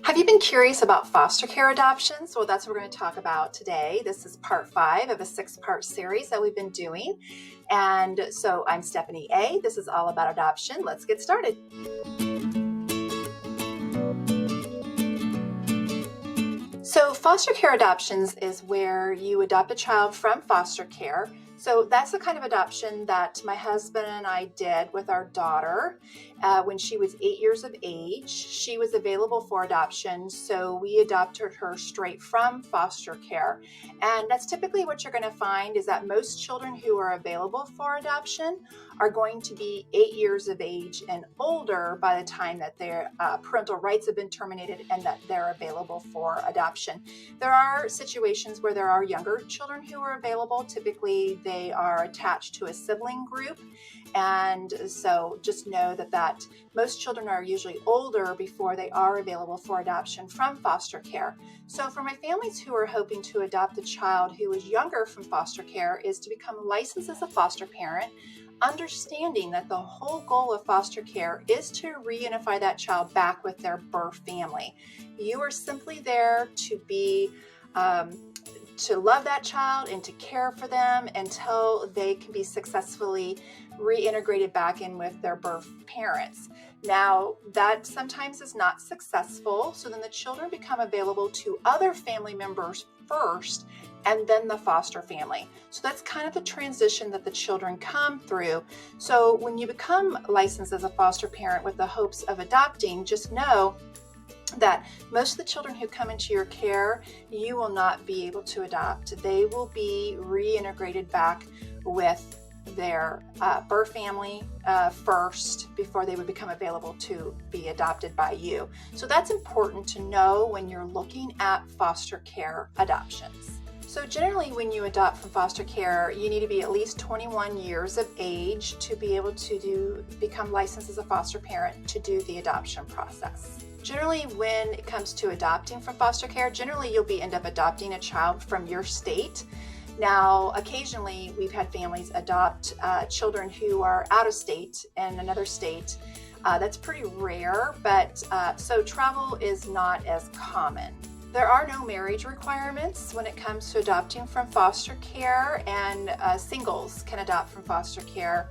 Have you been curious about foster care adoptions? Well, that's what we're going to talk about today. This is part 5 of a 6-part series that we've been doing. And so I'm Stephanie A. This is all about adoption. Let's get started. So foster care adoptions is where you adopt a child from foster care. So that's the kind of adoption that my husband and I did with our daughter when she was 8 years of age. She was available for adoption, so we adopted her straight from foster care. And that's typically what you're going to find is that most children who are available for adoption are going to be 8 years of age and older by the time that their parental rights have been terminated and that they're available for adoption. There are situations where there are younger children who are available. Typically, they are attached to a sibling group. And so just know that most children are usually older before they are available for adoption from foster care. So for my families who are hoping to adopt a child who is younger from foster care is to become licensed as a foster parent, understanding that the whole goal of foster care is to reunify that child back with their birth family. You are simply there to be to love that child and to care for them until they can be successfully reintegrated back in with their birth parents. Now, that sometimes is not successful, so then the children become available to other family members first and then the foster family. So that's kind of the transition that the children come through. So when you become licensed as a foster parent with the hopes of adopting, just know that most of the children who come into your care, you will not be able to adopt. They will be reintegrated back with their birth family first before they would become available to be adopted by you. So that's important to know when you're looking at foster care adoptions. So generally when you adopt from foster care, you need to be at least 21 years of age to be able to become licensed as a foster parent to do the adoption process. Generally, when it comes to adopting from foster care, you'll end up adopting a child from your state. Now, occasionally, we've had families adopt children who are out of state in another state. That's pretty rare, but so travel is not as common. There are no marriage requirements when it comes to adopting from foster care, and singles can adopt from foster care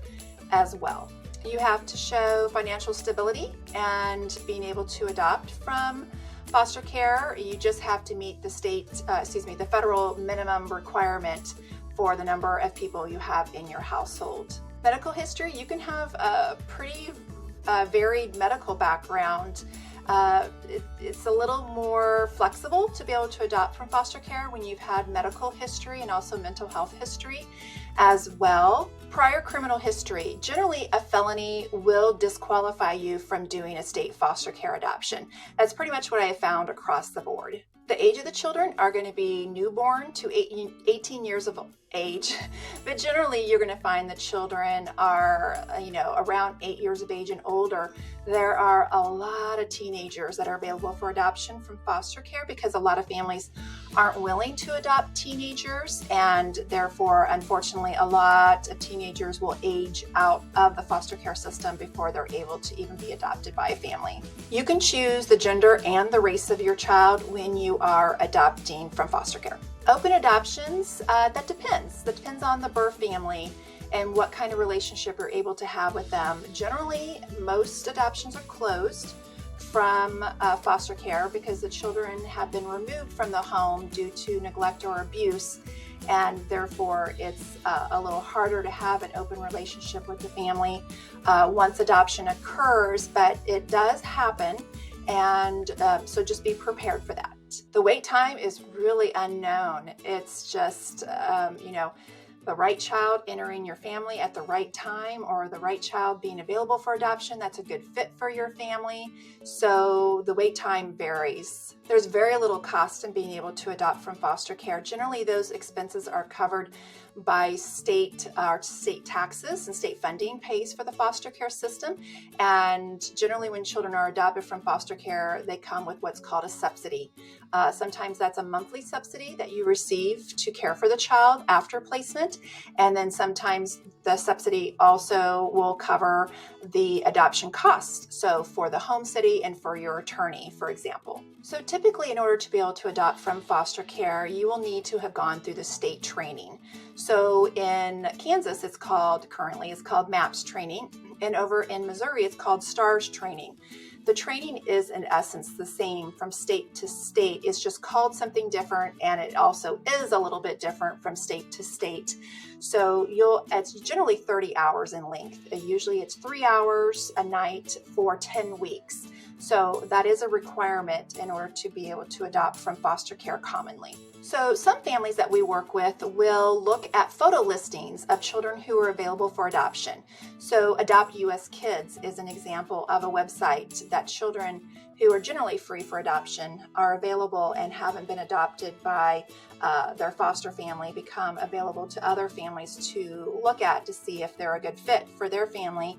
as well. You have to show financial stability and being able to adopt from foster care. You just have to meet the federal minimum requirement for the number of people you have in your household. Medical history, you can have a pretty varied medical background. It's a little more flexible to be able to adopt from foster care when you've had medical history and also mental health history as well. Prior criminal history, generally a felony will disqualify you from doing a state foster care adoption. That's pretty much what I have found across the board. The age of the children are going to be newborn to 18 years of age, but generally you're going to find that children are, around 8 years of age and older. There are a lot of teenagers that are available for adoption from foster care because a lot of families aren't willing to adopt teenagers, and therefore, unfortunately, a lot of teenagers will age out of the foster care system before they're able to even be adopted by a family. You can choose the gender and the race of your child when you are adopting from foster care. Open adoptions, that depends. That depends on the birth family and what kind of relationship you're able to have with them. Generally, most adoptions are closed from foster care because the children have been removed from the home due to neglect or abuse, and therefore it's a little harder to have an open relationship with the family once adoption occurs, but it does happen, and so just be prepared for that. The wait time is really unknown. It's just, the right child entering your family at the right time or the right child being available for adoption that's a good fit for your family. So the wait time varies. There's very little cost in being able to adopt from foster care. Generally, those expenses are covered by state taxes, and state funding pays for the foster care system. And generally when children are adopted from foster care, they come with what's called a subsidy. Sometimes that's a monthly subsidy that you receive to care for the child after placement. placement. And then sometimes the subsidy also will cover the adoption costs. So for the home city and for your attorney, for example. So typically, in order to be able to adopt from foster care, you will need to have gone through the state training. So in Kansas, currently it's called MAPS training. And over in Missouri, it's called STARS training. The training is in essence the same from state to state. It's just called something different, and it also is a little bit different from state to state. So it's generally 30 hours in length. Usually it's 3 hours a night for 10 weeks. So that is a requirement in order to be able to adopt from foster care commonly. So some families that we work with will look at photo listings of children who are available for adoption. So Adopt US Kids is an example of a website that children who are generally free for adoption are available and haven't been adopted by their foster family become available to other families to look at to see if they're a good fit for their family.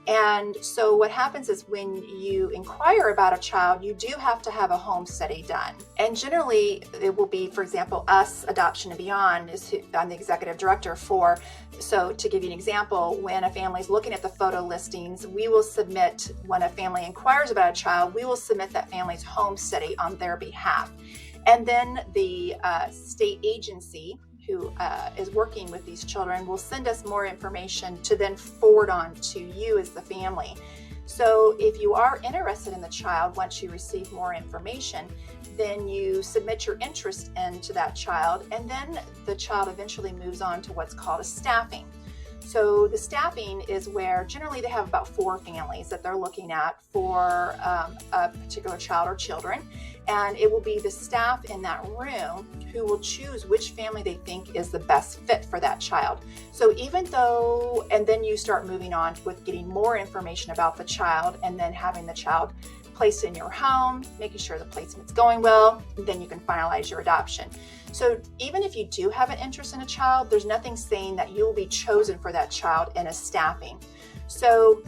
And so what happens is when you inquire about a child, you do have to have a home study done. And generally it will be, for example, us, Adoption and Beyond, I'm the executive director for. So to give you an example, when a family is looking at the photo listings, we will submit, when a family inquires about a child, we will submit that family's home study on their behalf. And then the state agency who is working with these children will send us more information to then forward on to you as the family. So if you are interested in the child, once you receive more information, then you submit your interest into that child, and then the child eventually moves on to what's called a staffing. So the staffing is where generally they have about 4 families that they're looking at for a particular child or children. And it will be the staff in that room who will choose which family they think is the best fit for that child. So and then you start moving on with getting more information about the child and then having the child placed in your home, making sure the placement's going well, and then you can finalize your adoption. So even if you do have an interest in a child, there's nothing saying that you'll be chosen for that child in a staffing. So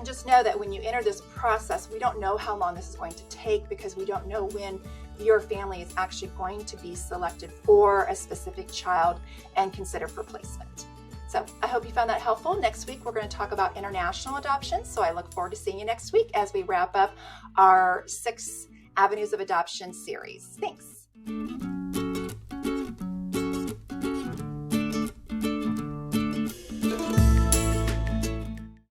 just know that when you enter this process, we don't know how long this is going to take because we don't know when your family is actually going to be selected for a specific child and considered for placement. So I hope you found that helpful. Next week, we're going to talk about international adoptions. So I look forward to seeing you next week as we wrap up our 6 Avenues of Adoption series. Thanks.